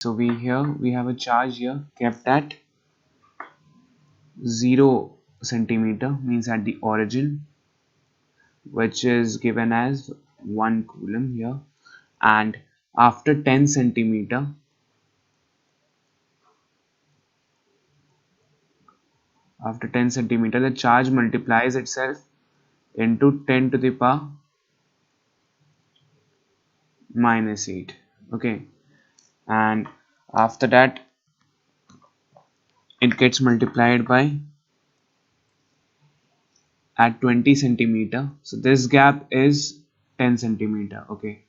So we have a charge here kept at 0 centimeter, means at the origin, which is given as 1 coulomb here, and after 10 centimeter, the charge multiplies itself into 10 to the power minus 8. Okay, and after that it gets multiplied by at 20 centimeter. So this gap is 10 centimeter. Okay,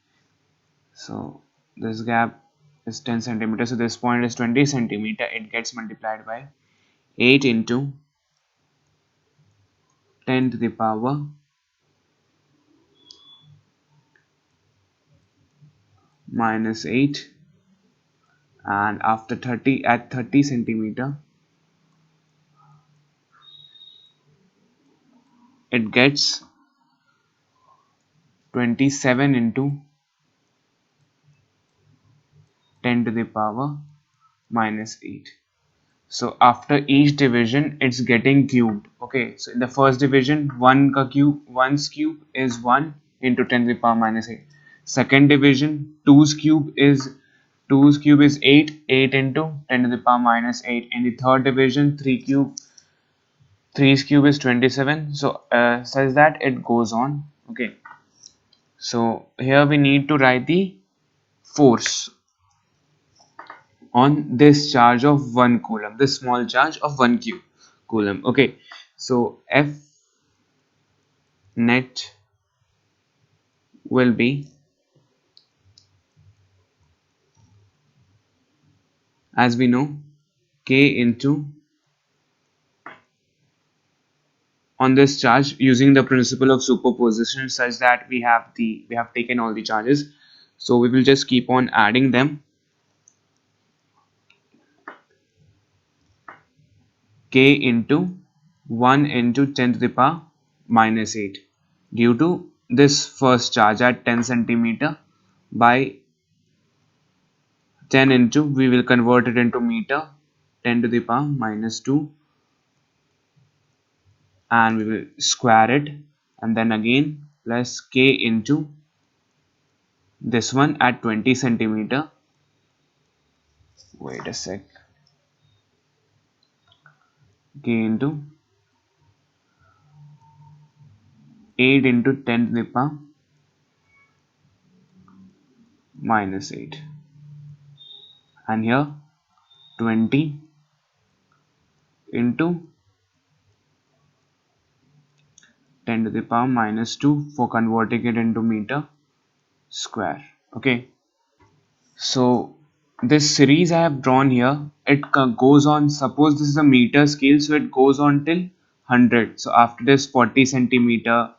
so this gap is 10 centimeter, so this point is 20 centimeter. It gets multiplied by 8 into 10 to the power minus 8, and after 30 at 30 centimeter it gets 27 into 10 to the power minus 8. So after each division it's getting cubed. Okay, so in the first division 1's cube is 1 into 10 to the power minus 8. Second division 2's cube is 8, 8 into 10 to the power minus 8. In the third division 3's cube is 27. So such that it goes on. Okay, so here we need to write the force on this charge of 1 coulomb, this small charge of 1 coulomb. Okay, so F net will be, as we know, K into, on this charge using the principle of superposition, such that we have taken all the charges, so we will just keep on adding them. K into 1 into 10 to the power minus 8, due to this first charge at 10 centimeter, by 10 into, we will convert it into meter, 10 to the power minus 2, and we will square it, and then again plus K into this one at 20 centimeter. Wait a sec. K into 8 into 10 to the power minus 8, and here 20 into 10 to the power minus 2 for converting it into meter square. Okay, so this series I have drawn here, it goes on. Suppose this is a meter scale, so it goes on till 100. So after this 40 centimeter,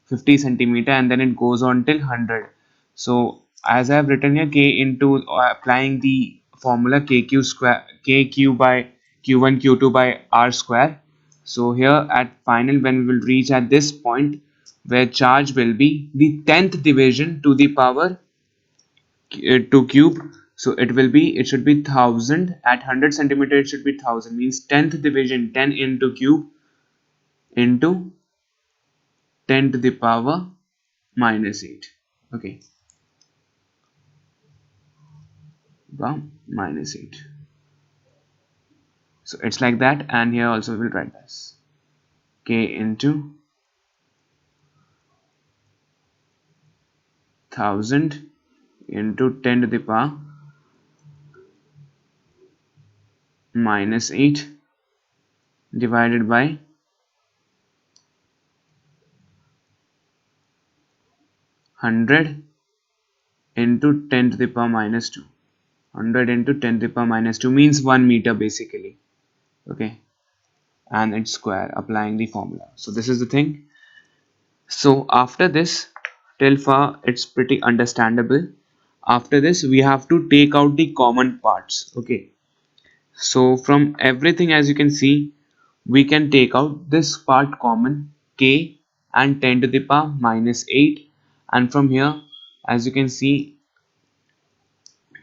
50 centimeter, and then it goes on till 100. So as I have written here, K into, applying the formula KQ square, KQ by Q1 Q2 by R square. So here at final, when we will reach at this point where charge will be the 10th division to the power to cube, so it should be 1000. At 100 centimeter it should be 1000, means 10th division, 10 into cube into 10 to the power minus 8. Okay, minus 8. So it's like that, and here also we'll write this K into 1000 into 10 to the power minus 8 divided by 100 into 10 to the power minus 2. 100 into 10 to the power minus 2 means 1 meter basically. Okay, and it's square, applying the formula. So this is the thing. So after this, till far it's pretty understandable. After this we have to take out the common parts. Okay, so from everything, as you can see, we can take out this part common, K and 10 to the power minus 8, and from here, as you can see,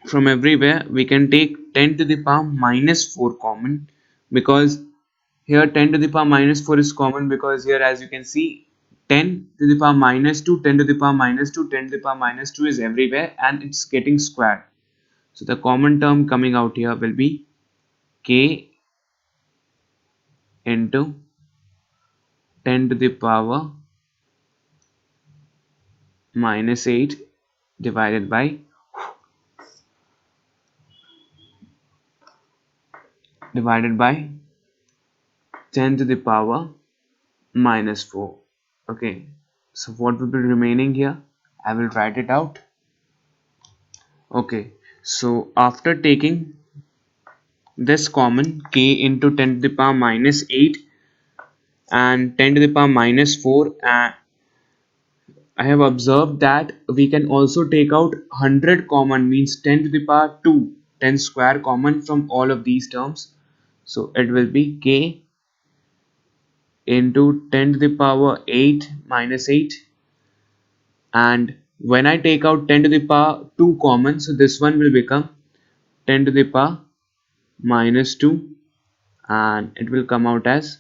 from everywhere, we can take 10 to the power minus 4 common, because here 10 to the power minus 4 is common, because here, as you can see, 10 to the power minus 2, 10 to the power minus 2, 10 to the power minus 2 is everywhere, and it's getting squared. So the common term coming out here will be k into 10 to the power minus 8 divided by 10 to the power minus 4. Okay, so what will be remaining here? I will write it out. Okay, so after taking this common, k into 10 to the power minus 8 and 10 to the power minus 4, I have observed that we can also take out 100 common, means 10 to the power 2, 10 square common from all of these terms. So it will be k into 10 to the power 8 minus 8, and when I take out 10 to the power 2 common, so this one will become 10 to the power minus 2, and it will come out as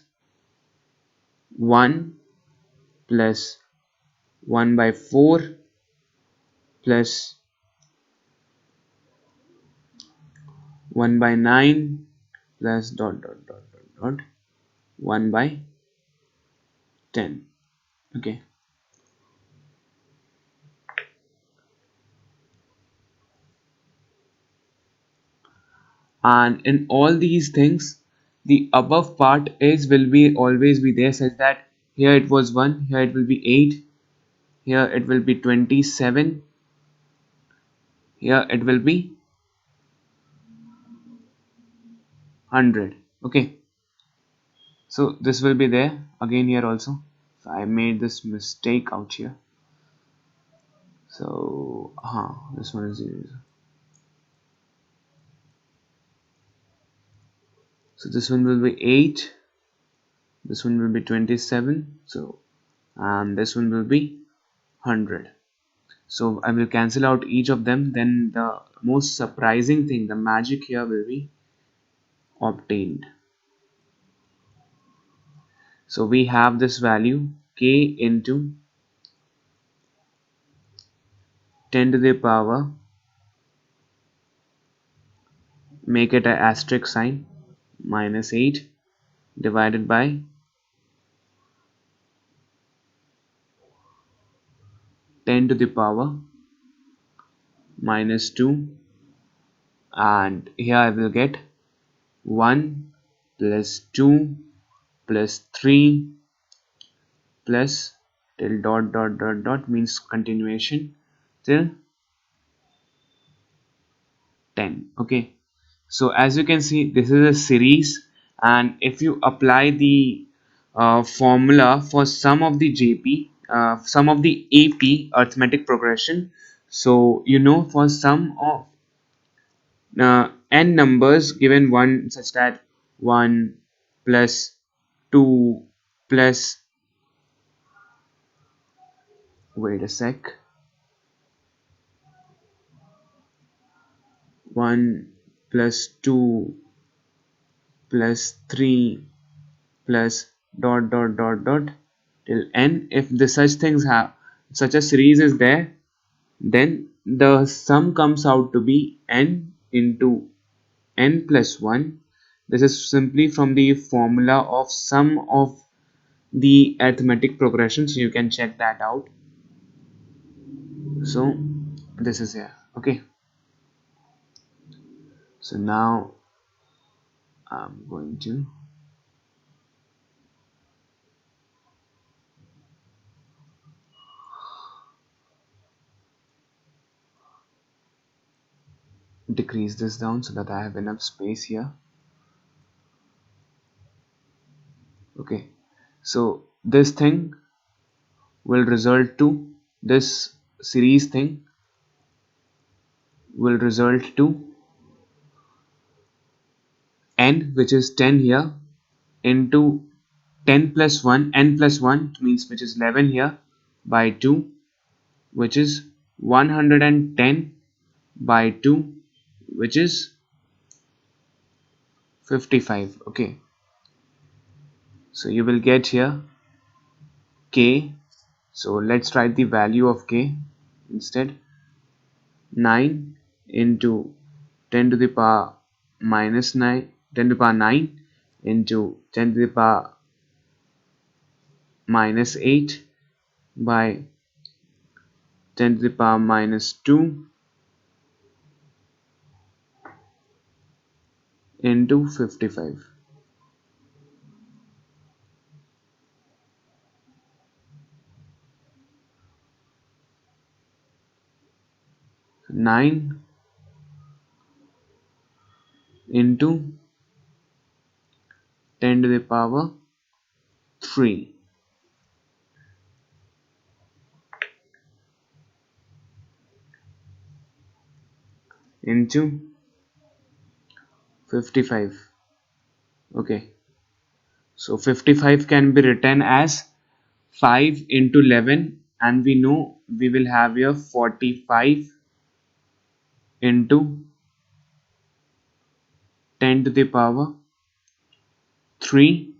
1 plus 1 by 4 plus 1 by 9 plus dot dot dot dot dot 1 by 10. Okay, and in all these things, the above part is will be always be there, such that here it was 1, here it will be 8, here it will be 27, here it will be 100. Okay, so this will be there again here also. So I made this mistake out here. So this one is 0. So this one will be 8, this one will be 27, so and this one will be 100. So I will cancel out each of them, then the most surprising thing, the magic here will be obtained. So we have this value k into 10 to the power, make it an asterisk sign, minus 8 divided by 10 to the power minus 2, and here I will get 1 plus 2 plus 3 plus till dot dot dot dot, means continuation till 10. Okay, so as you can see, this is a series, and if you apply the formula for some of the JP, some of the AP arithmetic progression, so you know, for some of n numbers given one, such that 1 plus 2 plus, wait a sec, 1 plus 2 plus 3 plus dot dot dot dot till n, if the such things have, such a series is there, then the sum comes out to be n into n plus 1. This is simply from the formula of sum of the arithmetic progression, so you can check that out. So this is here. Okay, so now I'm going to decrease this down so that I have enough space here. Okay, so this thing will result to, this series thing will result to n, which is 10 here, into 10 plus 1, n plus 1 means, which is 11 here, by 2, which is 110 by 2 which is 55. Okay, so you will get here k. So let's write the value of k instead. 9 into 10 to the power minus 9, 10 to the power 9 into 10 to the power minus 8 by 10 to the power minus 2 into 55. 9 into 10 to the power 3 into 55. Okay, so 55 can be written as 5 into 11, and we know we will have here 45 into 10 to the power 3,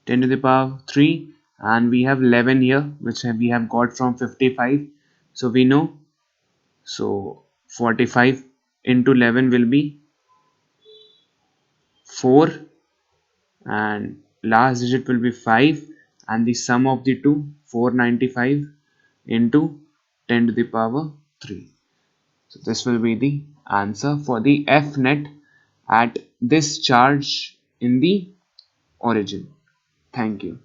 10 to the power 3, and we have 11 here, which we have got from 55. So we know, so 45 into 11 will be 4, and last digit will be 5, and the sum of the two, 495 into 10 to the power 3. So this will be the answer for the F net at this charge in the origin. Thank you.